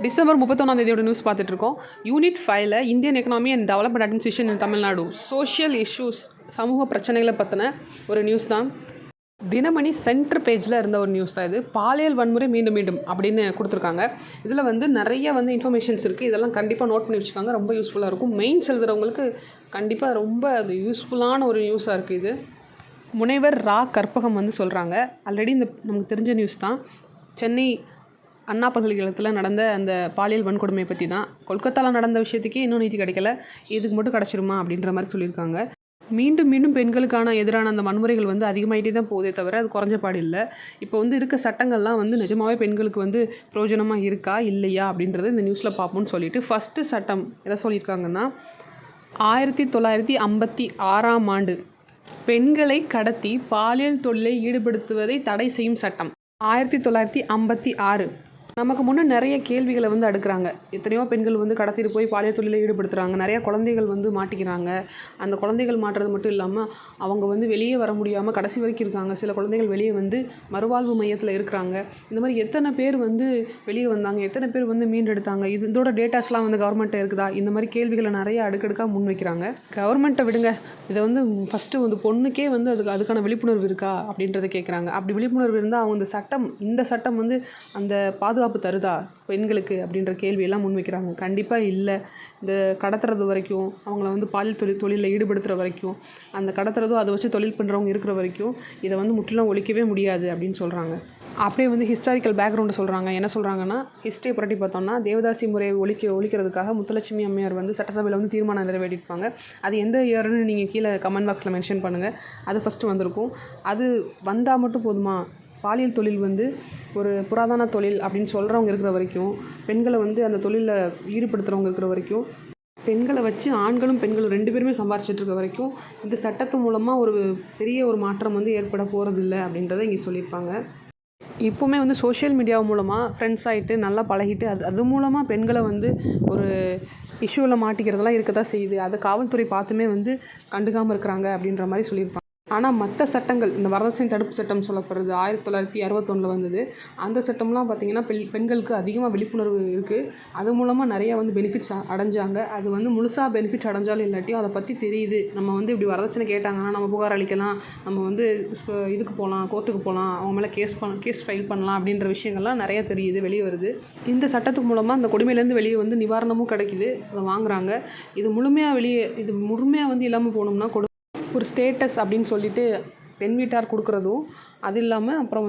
December 31ஆம் தேதியோட news பார்த்துட்டு இருக்கோம். யூனிட் 5ல Indian economy and development administration in Tamil Nadu social issues சமூக பிரச்சனைகளை பற்றின ஒரு நியூஸ் தான். தினமணி சென்டர் பேஜில் இருந்த ஒரு நியூஸ் தான் இது. பாலியல் வன்முறை மீண்டும் மீண்டும் அப்படின்னு கொடுத்துருக்காங்க. இதில் நிறைய இன்ஃபர்மேஷன்ஸ் இருக்குது. இதெல்லாம் கண்டிப்பாக நோட் பண்ணி வச்சுக்காங்க. ரொம்ப யூஸ்ஃபுல்லாக இருக்கும். மெயின்ஸ் எழுதுகிறவங்களுக்கு கண்டிப்பாக ரொம்ப அது யூஸ்ஃபுல்லான ஒரு நியூஸாக இருக்குது இது. முனைவர் ரா கற்பகம் சொல்கிறாங்க. ஆல்ரெடி நமக்கு தெரிஞ்ச நியூஸ் தான். சென்னை அண்ணா பல்கலைக்கழகத்தில் நடந்த அந்த பாலியல் வன்கொடுமை பற்றி தான். கொல்கத்தாவில் நடந்த விஷயத்துக்கே இன்னும் நீதி கிடைக்கல, இதுக்கு மட்டும் கிடச்சிருமா அப்படின்ற மாதிரி சொல்லியிருக்காங்க. மீண்டும் மீண்டும் பெண்களுக்கான எதிரான அந்த வன்முறைகள் அதிகமாகிட்டே தான் போதே தவிர அது குறைஞ்ச பாடு இல்லை. இப்போ இருக்க சட்டங்கள்லாம் நிஜமாகவே பெண்களுக்கு பிரயோஜனமாக இருக்கா இல்லையா அப்படின்றத இந்த நியூஸில் பார்ப்போம்னு சொல்லிட்டு ஃபஸ்ட்டு சட்டம் எதை சொல்லியிருக்காங்கன்னா 1956ஆம் ஆண்டு பெண்களை கடத்தி பாலியல் தொழிலை ஈடுபடுத்துவதை தடை செய்யும் சட்டம் 1956. நமக்கு முன்னே நிறைய கேள்விகளை அடுக்குறாங்க. எத்தனையோ பெண்கள் கடத்திட்டு போய் பாலியல் தொழிலில் ஈடுபடுத்துகிறாங்க. நிறையா குழந்தைகள் மாட்டிக்கிறாங்க. அந்த குழந்தைகள் மாட்டுறது மட்டும் இல்லாமல் அவங்க வெளியே வர முடியாமல் கடைசி வரைக்கும் இருக்காங்க. சில குழந்தைகள் வெளியே மறுவாழ்வு மையத்தில் இருக்கிறாங்க. இந்த மாதிரி எத்தனை பேர் வெளியே வந்தாங்க, எத்தனை பேர் மீண்டெடுத்தாங்க, இதோட டேட்டாஸ்லாம் கவர்மெண்ட்டை இருக்குதா? இந்த மாதிரி கேள்விகளை நிறைய அடுக்கடுக்காக முன்வைக்கிறாங்க. கவர்மெண்ட்டை விடுங்க, இதை ஃபஸ்ட்டு பொண்ணுக்கே அதுக்கான விழிப்புணர்வு இருக்கா அப்படின்றத கேட்குறாங்க. அப்படி விழிப்புணர்வு இருந்தால் அவங்க இந்த சட்டம் அந்த பாதுகாப்பு தருதா பெண்களுக்கு அப்படின்ற கேள்வியெல்லாம் முன்வைக்கிறாங்க. கண்டிப்பாக இல்லை. இந்த கடத்துறது வரைக்கும், அவங்கள பாலியல் தொழிலில் ஈடுபடுத்துகிற வரைக்கும், அந்த கடத்துறதோ அதை வச்சு தொழில் பண்ணுறவங்க இருக்கிற வரைக்கும் இதை முற்றிலும் ஒழிக்கவே முடியாது அப்படின்னு சொல்கிறாங்க. அப்படியே ஹிஸ்டாரிக்கல் பேக்ரவுண்டை சொல்கிறாங்க. என்ன சொல்கிறாங்கன்னா, ஹிஸ்ட்ரியை புரட்டி பார்த்தோம்னா தேவதாசி முறையை ஒழிக்கிறதுக்காக முத்துலட்சுமி அம்மையார் சட்டசபையில் தீர்மானம் நிறைவேற்றிருப்பாங்க. அது எந்த இயர்னு நீங்கள் கீழே கமெண்ட் பாக்ஸில் மென்ஷன் பண்ணுங்கள். அது ஃபஸ்ட்டு வந்திருக்கும். அது வந்தால் மட்டும் போதுமா? பாலியல் தொழில் ஒரு புராதன தொழில் அப்படின்னு சொல்கிறவங்க இருக்கிற வரைக்கும், பெண்களை அந்த தொழிலில் ஈடுபடுத்துகிறவங்க இருக்கிற வரைக்கும், பெண்களை வச்சு ஆண்களும் பெண்களும் 2 பேருமே சம்பாரிச்சிட்டு இருக்க வரைக்கும் இந்த சட்டத்து மூலமாக ஒரு பெரிய ஒரு மாற்றம் ஏற்பட போகிறதில்ல அப்படின்றத இங்கே சொல்லியிருப்பாங்க. இப்போவுமே சோஷியல் மீடியா மூலமாக ஃப்ரெண்ட்ஸ் ஆகிட்டு நல்லா பழகிட்டு அது மூலமாக பெண்களை ஒரு இஷ்யூவில் மாட்டிக்கிறதெல்லாம் இருக்க தான் செய்யுது. அதை காவல்துறை பார்த்துமே கண்டுக்காமல் இருக்கிறாங்க அப்படின்ற மாதிரி சொல்லியிருப்பாங்க. ஆனால் மற்ற சட்டங்கள், இந்த வரதட்சணை தடுப்பு சட்டம் சொல்லப்படுறது 1961 வந்தது. அந்த சட்டம்லாம் பார்த்திங்கன்னா பெண்களுக்கு அதிகமாக விழிப்புணர்வு இருக்குது. அது மூலமாக நிறையா பெனிஃபிட்ஸ் அடைஞ்சாங்க. அது முழுசாக பெனிஃபிட்ஸ் அடைஞ்சாலும் இல்லாட்டியும் அதை பற்றி தெரியுது. நம்ம இப்படி வரதட்சணை கேட்டாங்கன்னா நம்ம புகார் அளிக்கலாம், நம்ம இதுக்கு போகலாம், கோர்ட்டுக்கு போகலாம், அவங்க மேலே கேஸ் ஃபைல் பண்ணலாம் அப்படின்ற விஷயங்கள்லாம் நிறையா தெரியுது, வெளியே வருது. இந்த சட்டத்துக்கு மூலமாக அந்த கொடுமையிலேருந்து வெளியே நிவாரணமும் கிடைக்கிது, அதை வாங்குகிறாங்க. இது முழுமையாக இல்லாமல் போகணும்னா ஒரு ஸ்டேட்டஸ் அப்படின்னு சொல்லிட்டு பெண் வீட்டார் கொடுக்குறதும், அது இல்லாமல் அப்புறம்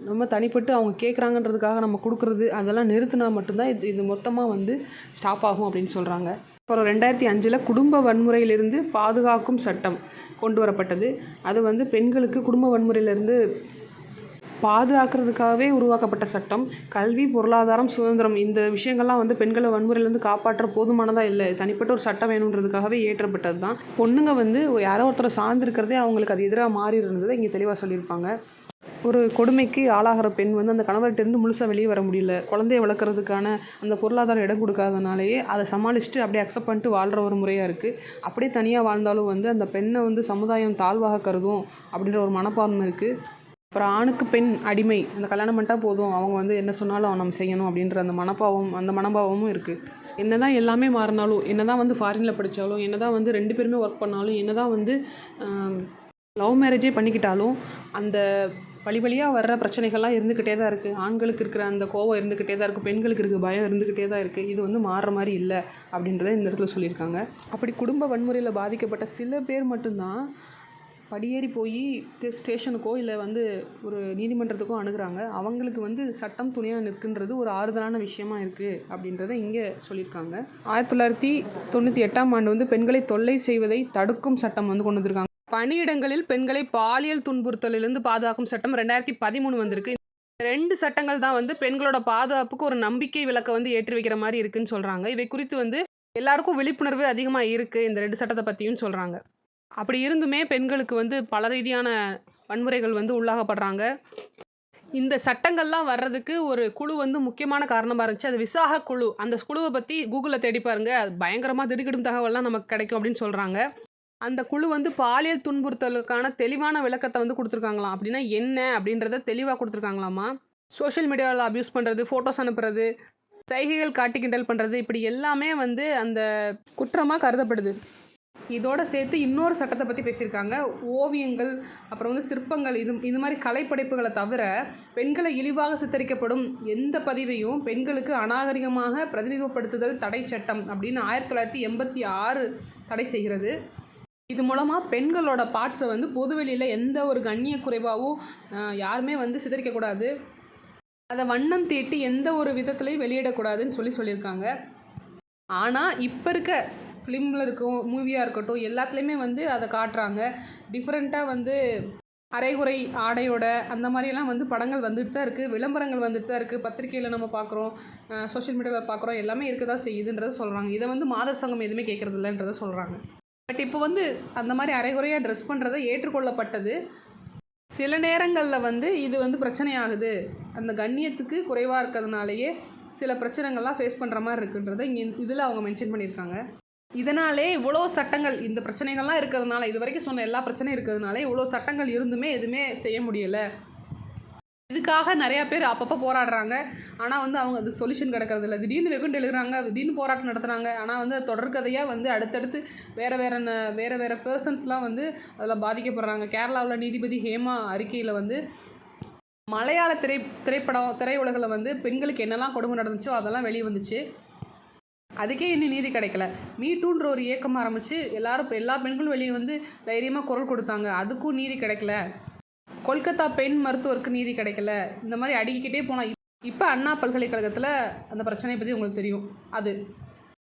நம்ம தனிப்பட்டு அவங்க கேட்குறாங்கன்றதுக்காக நம்ம கொடுக்குறது, அதெல்லாம் நிறுத்தினா மட்டும்தான் இது மொத்தமாக ஸ்டாப் ஆகும் அப்படின்னு சொல்கிறாங்க. அப்புறம் 2005 குடும்ப வன்முறையிலிருந்து பாதுகாக்கும் சட்டம் கொண்டு வரப்பட்டது. அது பெண்களுக்கு குடும்ப வன்முறையிலிருந்து பாதுகாக்கிறதுக்காகவே உருவாக்கப்பட்ட சட்டம். கல்வி, பொருளாதாரம், சுதந்திரம், இந்த விஷயங்கள்லாம் பெண்களை வன்முறையிலேருந்து காப்பாற்ற போதுமானதாக இல்லை. தனிப்பட்ட ஒரு சட்டம் வேணுன்றதுக்காகவே ஏற்றப்பட்டது தான். பொண்ணுங்க யாரோ ஒருத்தரை சார்ந்திருக்கிறதே அவங்களுக்கு அது எதிராக மாறி இருந்ததை இங்கே தெளிவாக சொல்லியிருப்பாங்க. ஒரு கொடுமைக்கு ஆளாகிற பெண் அந்த கணவர்கிட்டருந்து முழுசாக வெளியே வர முடியல. குழந்தைய வளர்க்குறதுக்கான அந்த பொருளாதாரம் இடம் கொடுக்காதனாலேயே அதை சமாளிச்சுட்டு அப்படியே அக்செப்ட் பண்ணிட்டு வாழ்கிற ஒரு முறையாக இருக்குது. அப்படியே தனியாக வாழ்ந்தாலும் அந்த பெண்ணை சமுதாயம் தாழ்வாக கருதும் அப்படின்ற ஒரு மனப்பான்மை இருக்குது. அப்புறம் ஆணுக்கு பெண் அடிமை, அந்த கல்யாணம் பண்ணிட்டா போதும், அவங்க என்ன சொன்னாலும் நம்ம செய்யணும் அப்படின்ற அந்த மனோபாவமும் இருக்குது. என்ன தான் எல்லாமே மாறினாலும், என்ன தான் ஃபாரினில் படித்தாலும், என்ன தான் 2 பேருமே ஒர்க் பண்ணாலும், என்ன தான் லவ் மேரேஜே பண்ணிக்கிட்டாலும் அந்த வழியாக வர்ற பிரச்சனைகள்லாம் இருந்துக்கிட்டே தான் இருக்குது. ஆண்களுக்கு இருக்கிற அந்த கோவம் இருந்துக்கிட்டே தான் இருக்குது, பெண்களுக்கு இருக்கிற பயம் இருந்துக்கிட்டே தான் இருக்குது. இது மாறுற மாதிரி இல்லை அப்படின்றத இந்த இடத்துல சொல்லியிருக்காங்க. அப்படி குடும்ப வன்முறையில் பாதிக்கப்பட்ட சில பேர் மட்டும்தான் படியேறி போய் ஸ்டேஷனுக்கோ இல்லை ஒரு நீதிமன்றத்துக்கோ அணுகுறாங்க. அவங்களுக்கு சட்டம் துணையாக நிற்கின்றது ஒரு ஆறுதலான விஷயமா இருக்குது அப்படின்றத இங்கே சொல்லியிருக்காங்க. 1998ஆம் ஆண்டு பெண்களை தொல்லை செய்வதை தடுக்கும் சட்டம் கொண்டு வந்திருக்காங்க. பணியிடங்களில் பெண்களை பாலியல் துன்புறுத்தலிலிருந்து பாதுகாக்கும் சட்டம் 2013 வந்திருக்கு. 2 சட்டங்கள் தான் பெண்களோட பாதுகாப்புக்கு ஒரு நம்பிக்கை விளக்க ஏற்றி வைக்கிற மாதிரி இருக்குன்னு சொல்கிறாங்க. இவை குறித்து எல்லாருக்கும் விழிப்புணர்வு அதிகமாக இருக்குது இந்த 2 சட்டத்தை பற்றியும் சொல்கிறாங்க. அப்படி இருந்துமே பெண்களுக்கு பல ரீதியான வன்முறைகள் உள்ளாகப்படுறாங்க. இந்த சட்டங்கள்லாம் வர்றதுக்கு ஒரு குழு முக்கியமான காரணமாக இருந்துச்சு. அது விசாக குழு. அந்த குழுவை பற்றி கூகுளில் தேடி பாருங்க, அது பயங்கரமாக திடுக்கிடும் தகவல்லாம் நமக்கு கிடைக்கும் அப்படின்னு சொல்கிறாங்க. அந்த குழு பாலியல் துன்புறுத்தலுக்கான தெளிவான விளக்கத்தை கொடுத்துருக்காங்களாம். அப்படின்னா என்ன அப்படின்றத தெளிவாக கொடுத்துருக்காங்களாமா. சோஷியல் மீடியாவில் அப்யூஸ் பண்ணுறது, ஃபோட்டோஸ் அனுப்புறது, சைகைகள் காட்டி கிண்டல் பண்ணுறது, இப்படி எல்லாமே வந்து அந்த குற்றமாக கருதப்படுது. இதோடு சேர்த்து இன்னொரு சட்டத்தை பற்றி பேசியிருக்காங்க. ஓவியங்கள், அப்புறம் வந்து சிற்பங்கள், இது மாதிரி கலைப்படைப்புகளை தவிர பெண்களை இழிவாக சித்தரிக்கப்படும் எந்த பதிவையும் பெண்களுக்கு அநாகரிகமாக பிரதிநிதித்துவப்படுத்துதல் தடை சட்டம் அப்படின்னு 1986 தடை செய்கிறது. இது மூலமாக பெண்களோட பார்ட்ஸை வந்து பொதுவெளியில் எந்த ஒரு கண்ணிய குறைவாகவும் யாருமே வந்து சித்தரிக்கக்கூடாது, அதை வண்ணம் தீட்டி எந்த ஒரு விதத்துலையும் வெளியிடக்கூடாதுன்னு சொல்லியிருக்காங்க. ஆனால் இப்போ இருக்க ஃபிலிமில் இருக்கும், மூவியாக இருக்கட்டும், எல்லாத்துலேயுமே வந்து அதை காட்டுறாங்க. டிஃப்ரெண்ட்டாக வந்து அரைகுறை ஆடையோட அந்த மாதிரியெல்லாம் வந்து படங்கள் வந்துட்டு தான் இருக்குது, விளம்பரங்கள் வந்துட்டு தான் இருக்குது, பத்திரிக்கையில் நம்ம பார்க்குறோம், சோஷியல் மீடியாவில் பார்க்குறோம், எல்லாமே இருக்க தான் செய்யுதுன்றதை சொல்கிறாங்க. இதை வந்து மாதர் சங்கம் எதுவுமே கேட்குறது இல்லைன்றதை சொல்கிறாங்க. பட் இப்போ வந்து அந்த மாதிரி அரைகுறையாக ட்ரெஸ் பண்ணுறதை ஏற்றுக்கொள்ளப்பட்டது. சில நேரங்களில் வந்து இது வந்து பிரச்சனையாகுது, அந்த கண்ணியத்துக்கு குறைவாக இருக்கிறதுனாலேயே சில பிரச்சனைகள்லாம் ஃபேஸ் பண்ணுற மாதிரி இருக்குன்றதை இங்கே இதில் அவங்க மென்ஷன் பண்ணியிருக்காங்க. இதனாலே இவ்வளோ சட்டங்கள், இந்த பிரச்சனைகள்லாம் இருக்கிறதுனால, இது வரைக்கும் சொன்ன எல்லா பிரச்சனையும் இருக்கிறதுனால இவ்வளோ சட்டங்கள் இருந்துமே எதுவுமே செய்ய முடியலை. இதுக்காக நிறையா பேர் அப்பப்போ போராடுறாங்க. ஆனால் வந்து அவங்க அதுக்கு சொல்யூஷன் கிடைக்கிறதில்ல. திடீர்னு வெகுண்டு எழுதுறாங்க, திடீர்னு போராட்டம் நடத்துகிறாங்க. ஆனால் வந்து தொடர்கதையாக வந்து அடுத்தடுத்து வேறு பர்சன்ஸ்லாம் வந்து அதில் பாதிக்கப்படுறாங்க. கேரளாவில் நீதிபதி ஹேமா அறிக்கையில் வந்து மலையாள திரையுலகில் வந்து பெண்களுக்கு என்னெல்லாம் கொடுமை நடந்துச்சோ அதெல்லாம் வெளியே வந்துச்சு. அதுக்கே இன்னும் நீதி கிடைக்கல. மீட்டூன்ற ஒரு இயக்கம் ஆரம்பித்து எல்லா பெண்களும் வெளியே வந்து தைரியமாக குரல் கொடுத்தாங்க, அதுக்கும் நீதி கிடைக்கல. கொல்கத்தா பெண் மருத்துவருக்கு நீதி கிடைக்கல. இந்த மாதிரி அடிக்கிட்டே போனால் இப்போ அண்ணா பல்கலைக்கழகத்தில் அந்த பிரச்சனையை பற்றி உங்களுக்கு தெரியும். அது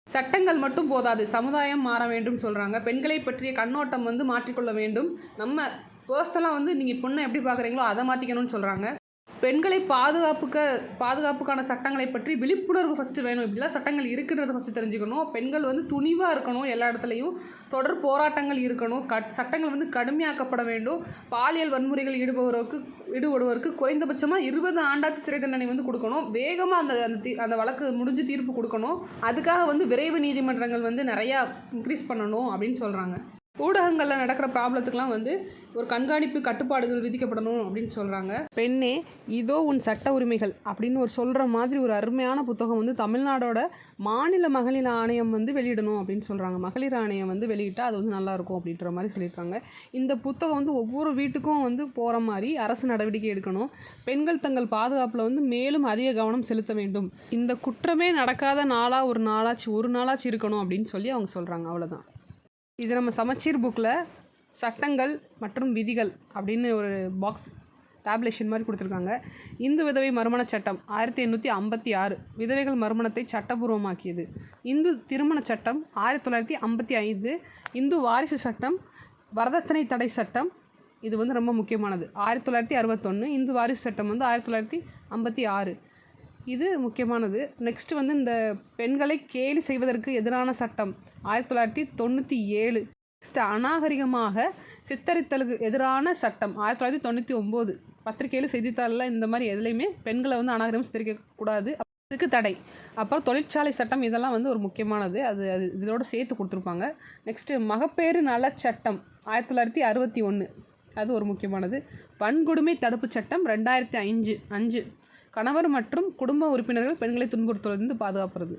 சட்டங்கள் மட்டும் போதாது, சமுதாயம் மாற வேண்டும் சொல்கிறாங்க. பெண்களை பற்றிய கண்ணோட்டம் வந்து மாற்றிக்கொள்ள வேண்டும். நம்ம பர்சனலாக வந்து நீங்கள் பொண்ணை எப்படி பார்க்குறீங்களோ அதை மாற்றிக்கணும்னு சொல்கிறாங்க. பெண்களை பாதுகாப்புக்கான சட்டங்களை பற்றி விழிப்புணர்வு ஃபஸ்ட்டு வேணும். இப்படிலாம் சட்டங்கள் இருக்குன்றதை ஃபஸ்ட்டு தெரிஞ்சுக்கணும். பெண்கள் வந்து துணிவாக இருக்கணும், எல்லா இடத்துலையும் தொடர் போராட்டங்கள் இருக்கணும், சட்டங்கள் வந்து கடுமையாக்கப்பட வேண்டும். பாலியல் வன்முறைகள் ஈடுபடுவதற்கு குறைந்தபட்சமாக 20 ஆண்டாச்சு சிறை தண்டனை வந்து கொடுக்கணும். வேகமாக அந்த வழக்கு முடிஞ்சு தீர்ப்பு கொடுக்கணும். அதுக்காக வந்து விரைவு நீதிமன்றங்கள் வந்து நிறையா இன்க்ரீஸ் பண்ணணும் அப்படின்னு சொல்கிறாங்க. ஊடகங்களில் நடக்கிற ப்ராப்ளத்துக்கெலாம் வந்து ஒரு கண்காணிப்பு கட்டுப்பாடுகள் விதிக்கப்படணும் அப்படின்னு சொல்கிறாங்க. பெண்ணே இதோ உன் சட்ட உரிமைகள் அப்படின்னு சொல்கிற மாதிரி ஒரு அருமையான புத்தகம் வந்து தமிழ்நாடோட மாநில மகளிர் ஆணையம் வந்து வெளியிடணும் அப்படின்னு சொல்கிறாங்க. மகளிர் ஆணையம் வந்து வெளியிட்டால் அது வந்து நல்லாயிருக்கும் அப்படின்ற மாதிரி சொல்லியிருக்காங்க. இந்த புத்தகம் வந்து ஒவ்வொரு வீட்டுக்கும் வந்து போகிற மாதிரி அரசு நடவடிக்கை எடுக்கணும். பெண்கள் தங்கள் பாதுகாப்பில் வந்து மேலும் அதிக கவனம் செலுத்த வேண்டும். இந்த குற்றமே நடக்காத ஒரு நாளாச்சு இருக்கணும் அப்படின்னு சொல்லி அவங்க சொல்கிறாங்க. அவ்வளோதான். இது நம்ம சமச்சீர் புக்கில் சட்டங்கள் மற்றும் விதிகள் அப்படின்னு ஒரு பாக்ஸ் டேப்லேஷன் மாதிரி கொடுத்துருக்காங்க. இந்து விதவை மறுமண சட்டம் 1856 விதவைகள் மறுமணத்தை சட்டபூர்வமாக்கியது. இந்து திருமண சட்டம் 1955, இந்து வாரிசு சட்டம், வரதட்சணை தடை சட்டம், இது வந்து ரொம்ப முக்கியமானது 1961, இந்து வாரிசு சட்டம் வந்து 1956, இது முக்கியமானது. நெக்ஸ்ட்டு வந்து இந்த பெண்களை கேலி செய்வதற்கு எதிரான சட்டம் 1997. நெக்ஸ்ட்டு அநாகரிகமாக சித்தரித்தலுக்கு எதிரான சட்டம் 1999. பத்திரிகையில் செய்தித்தாளில் இந்த மாதிரி எதுலேயுமே பெண்களை வந்து அநாகரிகம் சித்தரிக்கக்கூடாது, அதுக்கு தடை. அப்புறம் தொழிற்சாலை சட்டம், இதெல்லாம் வந்து ஒரு முக்கியமானது, அது இதோடு சேர்த்து கொடுத்துருப்பாங்க. நெக்ஸ்ட்டு மகப்பேறு நல சட்டம் 1961, அது ஒரு முக்கியமானது. வன்கொடுமை தடுப்பு சட்டம் 2005. கணவர் மற்றும் குடும்ப உறுப்பினர்கள் பெண்களை துன்புறுத்துவதிலிருந்து பாதுகாப்புறது.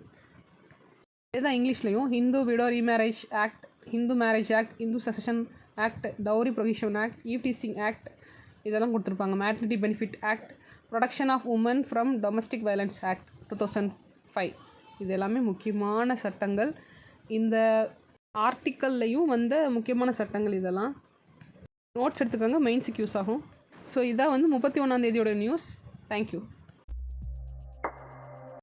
இதுதான் இங்கிலீஷ்லையும் Hindu widow remarriage act, Hindu marriage act, Hindu succession act, dowry prohibition act, eve teasing act, இதெல்லாம் கொடுத்துருப்பாங்க. Maternity benefit act, protection of women from domestic violence act 2005. இது எல்லாமே முக்கியமான சட்டங்கள். இந்த ஆர்டிக்கல்லையும் வந்த முக்கியமான சட்டங்கள். இதெல்லாம் நோட்ஸ் எடுத்துக்கோங்க, மெயின்ஸுக்கு யூஸ் ஆகும். ஸோ இதான் வந்து 31ஆம் தேதியோட நியூஸ். தேங்க்யூ.